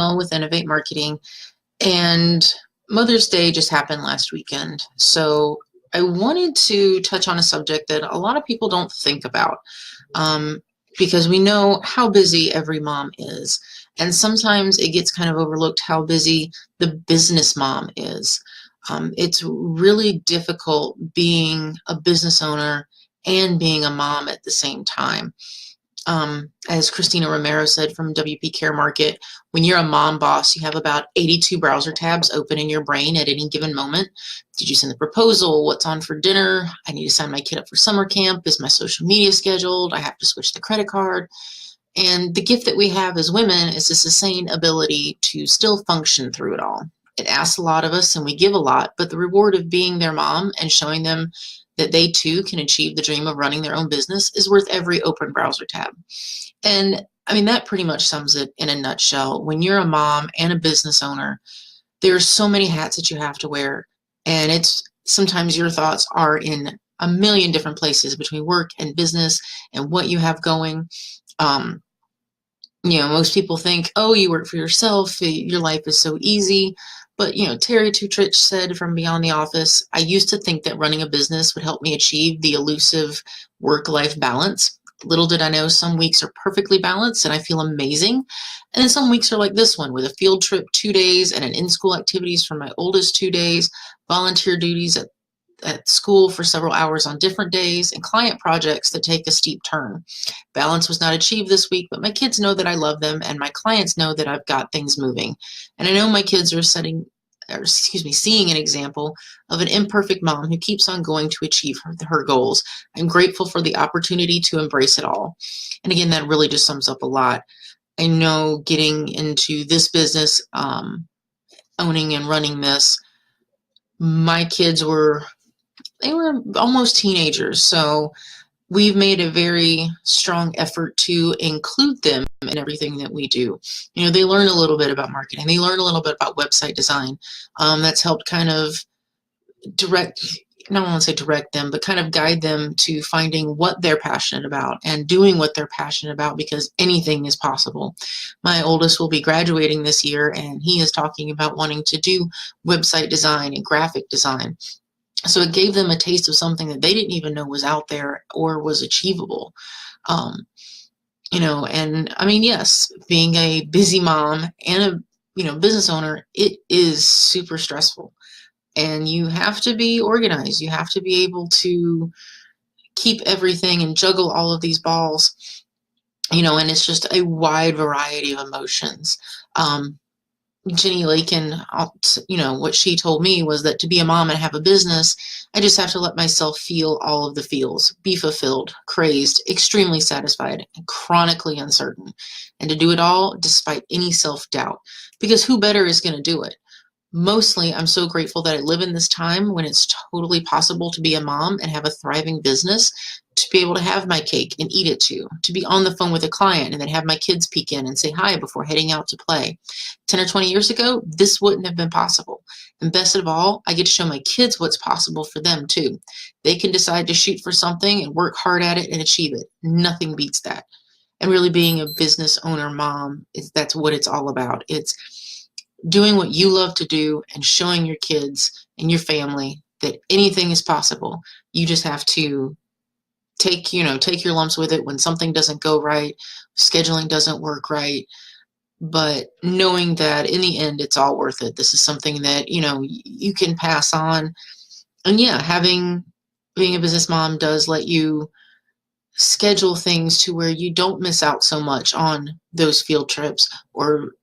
Janelle with Innovate Marketing, and Mother's Day just happened last weekend. So I wanted to touch on a subject that a lot of people don't think about, um, because we know how busy every mom is. And sometimes it gets kind of overlooked how busy the business mom is. It's really difficult being a business owner and being a mom at the same time. As Christina Romero said from WP Care Market, when you're a mom boss, you have about 82 browser tabs open in your brain at any given moment. Did you send the proposal? What's on for dinner? I need to sign my kid up for summer camp. Is my social media scheduled? I have to switch the credit card. And the gift that we have as women is the sustained ability to still function through it all. It asks a lot of us and we give a lot, but the reward of being their mom and showing them that they too can achieve the dream of running their own business is worth every open browser tab. And I mean, that pretty much sums it in a nutshell. When you're a mom and a business owner, there's so many hats that you have to wear. And it's sometimes your thoughts are in a million different places between work and business and what you have going. Most people think, oh, you work for yourself, your life is so easy. But, Terry Tutrich said from Beyond the Office, I used to think that running a business would help me achieve the elusive work-life balance. Little did I know some weeks are perfectly balanced and I feel amazing. And then some weeks are like this one with a field trip 2 days and an in-school activities for my oldest 2 days, volunteer duties at school for several hours on different days, and client projects that take a steep turn. Balance was not achieved this week, but my kids know that I love them and my clients know that I've got things moving. And I know my kids are seeing an example of an imperfect mom who keeps on going to achieve her goals. I'm grateful for the opportunity to embrace it all. And again, that really just sums up a lot. I know getting into this business, owning and running this, my kids were almost teenagers. So we've made a very strong effort to include them in everything that we do. They learn a little bit about marketing. They learn a little bit about website design. That's helped kind of not want to say direct them, but kind of guide them to finding what they're passionate about and doing what they're passionate about, because anything is possible. My oldest will be graduating this year and he is talking about wanting to do website design and graphic design. So it gave them a taste of something that they didn't even know was out there or was achievable. And I mean, yes, being a busy mom and a, business owner, it is super stressful. And you have to be organized. You have to be able to keep everything and juggle all of these balls, and it's just a wide variety of emotions. Jenny Lakin, what she told me was that to be a mom and have a business, I just have to let myself feel all of the feels, be fulfilled, crazed, extremely satisfied, and chronically uncertain. And to do it all despite any self-doubt, because who better is going to do it? Mostly, I'm so grateful that I live in this time when it's totally possible to be a mom and have a thriving business, to be able to have my cake and eat it too, to be on the phone with a client and then have my kids peek in and say hi before heading out to play. 10 or 20 years ago, this wouldn't have been possible. And best of all, I get to show my kids what's possible for them too. They can decide to shoot for something and work hard at it and achieve it. Nothing beats that. And really being a business owner mom, that's what it's all about. It's doing what you love to do and showing your kids and your family that anything is possible. You just have to take your lumps with it when something doesn't go right, scheduling doesn't work right, but knowing that in the end, it's all worth it. This is something that, you can pass on. And yeah, being a business mom does let you schedule things to where you don't miss out so much on those field trips or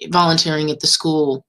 volunteering at the school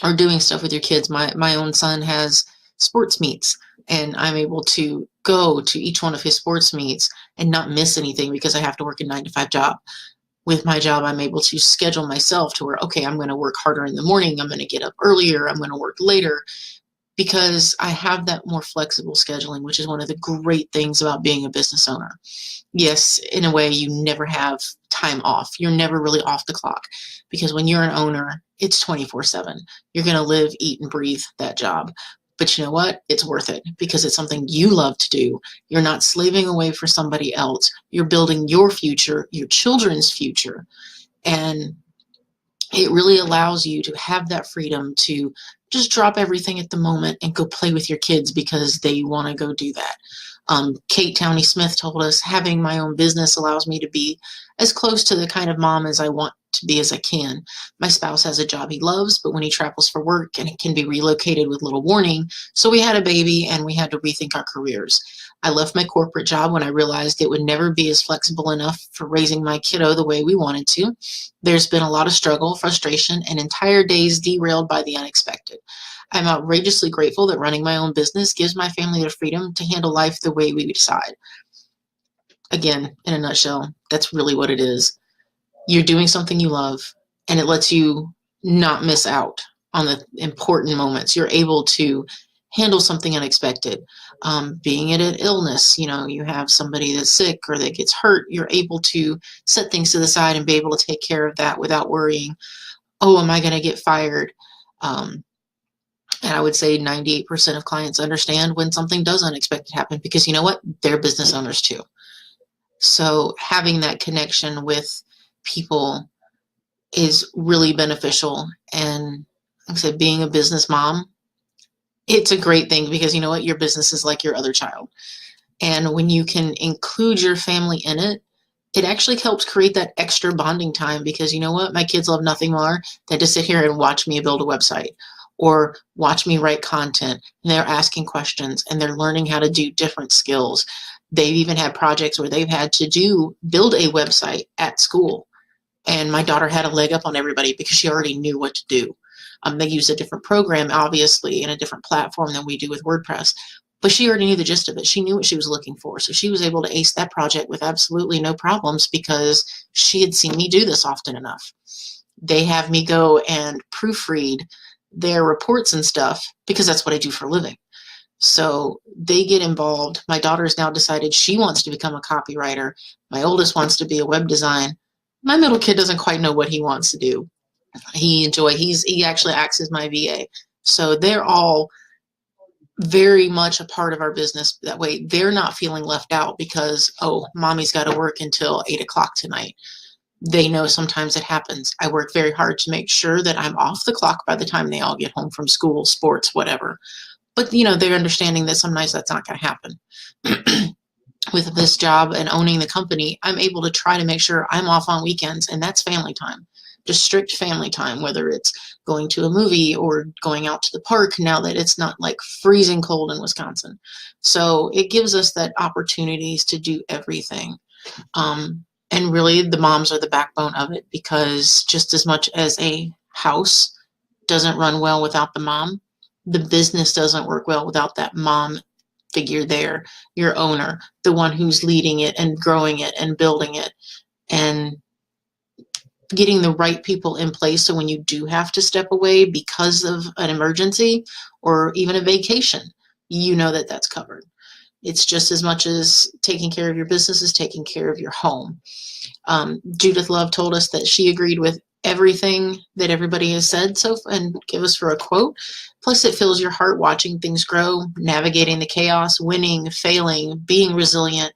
or doing stuff with your kids. My own son has sports meets, and I'm able to go to each one of his sports meets and not miss anything because I have to work a 9-to-5 job. With my job, I'm able to schedule myself to where, okay, I'm going to work harder in the morning. I'm going to get up earlier. I'm going to work later, because I have that more flexible scheduling, which is one of the great things about being a business owner. Yes, in a way, you never have time off. You're never really off the clock, because when you're an owner, it's 24/7. You're going to live, eat, and breathe that job. But you know what? It's worth it because it's something you love to do. You're not slaving away for somebody else. You're building your future, your children's future. And it really allows you to have that freedom to just drop everything at the moment and go play with your kids because they want to go do that. Kate Towney Smith told us having my own business allows me to be as close to the kind of mom as I want to be as I can. My spouse has a job he loves, but when he travels for work and it can be relocated with little warning, so we had a baby and we had to rethink our careers. I left my corporate job when I realized it would never be as flexible enough for raising my kiddo the way we wanted to. There's been a lot of struggle, frustration, and entire days derailed by the unexpected. I'm outrageously grateful that running my own business gives my family the freedom to handle life the way we decide. Again, in a nutshell, that's really what it is. You're doing something you love, and it lets you not miss out on the important moments. You're able to handle something unexpected. Being it an illness, you have somebody that's sick or that gets hurt, you're able to set things to the side and be able to take care of that without worrying, oh, am I going to get fired? And I would say 98% of clients understand when something does unexpected happen because you know what? They're business owners too. So having that connection with people is really beneficial. And like I said, being a business mom, it's a great thing because you know what? Your business is like your other child. And when you can include your family in it, it actually helps create that extra bonding time because you know what? My kids love nothing more than to sit here and watch me build a website or watch me write content. And they're asking questions and they're learning how to do different skills. They've even had projects where they've had to build a website at school. And my daughter had a leg up on everybody because she already knew what to do. They use a different program, obviously, and a different platform than we do with WordPress. But she already knew the gist of it. She knew what she was looking for. So she was able to ace that project with absolutely no problems because she had seen me do this often enough. They have me go and proofread their reports and stuff because that's what I do for a living. So they get involved. My daughter's now decided she wants to become a copywriter. My oldest wants to be a web design. My middle kid doesn't quite know what he wants to do. He actually acts as my VA. So they're all very much a part of our business. That way they're not feeling left out because, oh, mommy's got to work until 8 o'clock tonight. They know sometimes it happens. I work very hard to make sure that I'm off the clock by the time they all get home from school, sports, whatever. But, they're understanding that some nights that's not going to happen. With this job and owning the company, I'm able to try to make sure I'm off on weekends, and that's family time. Just strict family time, whether it's going to a movie or going out to the park now that it's not like freezing cold in Wisconsin. So it gives us that opportunities to do everything. And really the moms are the backbone of it because just as much as a house doesn't run well without the mom, the business doesn't work well without that mom figure there, your owner, the one who's leading it and growing it and building it and getting the right people in place. So when you do have to step away because of an emergency or even a vacation, you know that that's covered. It's just as much as taking care of your business as taking care of your home. Judith Love told us that she agreed with everything that everybody has said and give us for a quote. Plus, it fills your heart watching things grow, navigating the chaos, winning, failing, being resilient,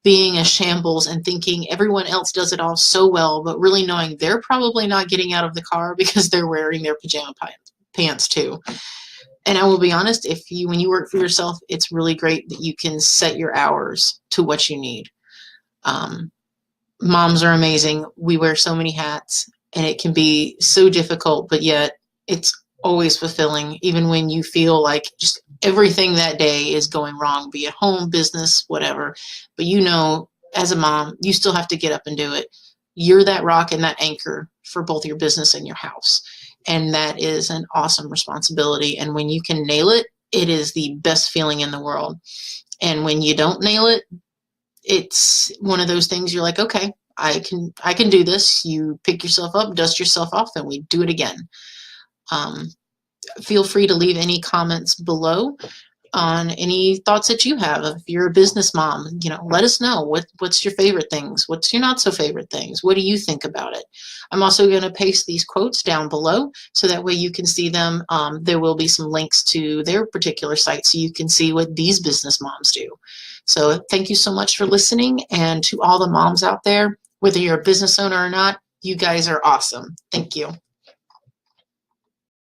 being a shambles, and thinking everyone else does it all so well, but really knowing they're probably not getting out of the car because they're wearing their pajama pants too. And I will be honest, when you work for yourself, it's really great that you can set your hours to what you need. Moms are amazing. We wear so many hats, and it can be so difficult, but yet it's always fulfilling, even when you feel like just everything that day is going wrong, be it home, business, whatever. But as a mom, you still have to get up and do it. You're that rock and that anchor for both your business and your house. And that is an awesome responsibility. And when you can nail it, it is the best feeling in the world. And when you don't nail it, it's one of those things you're like, okay, I can do this. You pick yourself up, dust yourself off, and we do it again. Feel free to leave any comments below on any thoughts that you have. If you're a business mom, let us know what's your favorite things, what's your not so favorite things, what do you think about it. I'm also going to paste these quotes down below so that way you can see them. There will be some links to their particular site so you can see what these business moms do. So thank you so much for listening, and to all the moms out there, whether you're a business owner or not, you guys are awesome. Thank you.